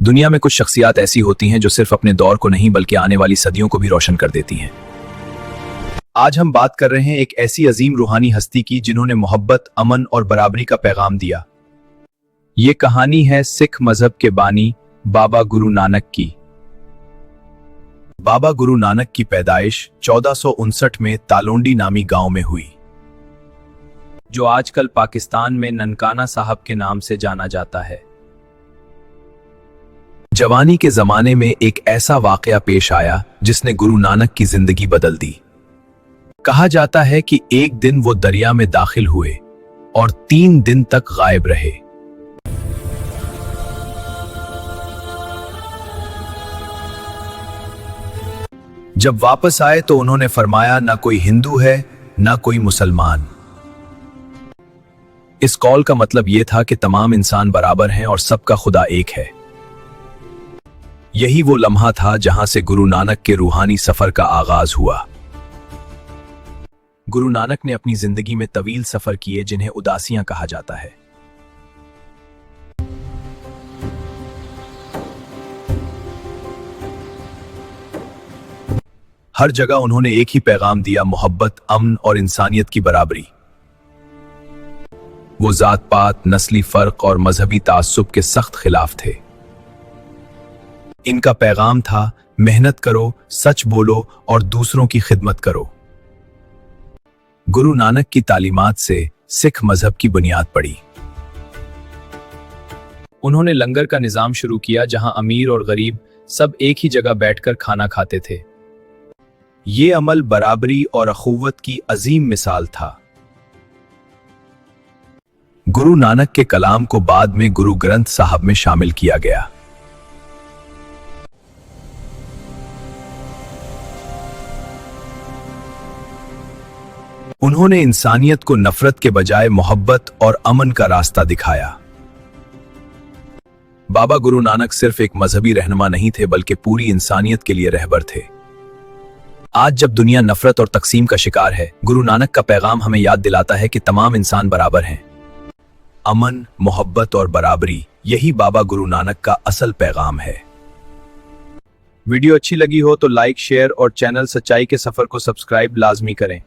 दुनिया में कुछ शख्सियात ऐसी होती हैं जो सिर्फ अपने दौर को नहीं बल्कि आने वाली सदियों को भी रोशन कर देती हैं। आज हम बात कर रहे हैं एक ऐसी अजीम रूहानी हस्ती की जिन्होंने मोहब्बत, अमन और बराबरी का पैगाम दिया। ये कहानी है सिख मजहब के बानी बाबा गुरु नानक की। बाबा गुरु नानक की पैदाइश 1459 में तालोंडी नामी गांव में हुई, जो आजकल पाकिस्तान में ननकाना साहब के नाम से जाना जाता है। जवानी के जमाने में एक ऐसा वाकया पेश आया जिसने गुरु नानक की जिंदगी बदल दी। कहा जाता है कि एक दिन वो दरिया में दाखिल हुए और 3 दिन तक गायब रहे। जब वापस आए तो उन्होंने फरमाया, ना कोई हिंदू है ना कोई मुसलमान। इस कॉल का मतलब यह था कि तमाम इंसान बराबर हैं और सबका खुदा एक है। यही वो लम्हा था जहां से गुरु नानक के रूहानी सफर का आगाज हुआ। गुरु नानक ने अपनी जिंदगी में तवील सफर किए जिन्हें उदासियां कहा जाता है। हर जगह उन्होंने एक ही पैगाम दिया, मोहब्बत, अमन और इंसानियत की बराबरी। वो जात पात, नस्ली फर्क और मजहबी ताज्जुब के सख्त खिलाफ थे। इनका पैगाम था, मेहनत करो, सच बोलो और दूसरों की खिदमत करो। गुरु नानक की तालीमात से सिख मजहब की बुनियाद पड़ी। उन्होंने लंगर का निजाम शुरू किया जहां अमीर और गरीब सब एक ही जगह बैठकर खाना खाते थे। ये अमल बराबरी और अखुवत की अजीम मिसाल था। गुरु नानक के कलाम को बाद में गुरु ग्रंथ साहब में शामिल किया गया। उन्होंने इंसानियत को नफरत के बजाय मोहब्बत और अमन का रास्ता दिखाया। बाबा गुरु नानक सिर्फ एक मजहबी रहनुमा नहीं थे बल्कि पूरी इंसानियत के लिए रहबर थे। आज जब दुनिया नफरत और तकसीम का शिकार है, गुरु नानक का पैगाम हमें याद दिलाता है कि तमाम इंसान बराबर हैं। अमन, मोहब्बत और बराबरी, यही बाबा गुरु नानक का असल पैगाम है। वीडियो अच्छी लगी हो तो लाइक, शेयर और चैनल सच्चाई के सफर को सब्सक्राइब लाजमी करें।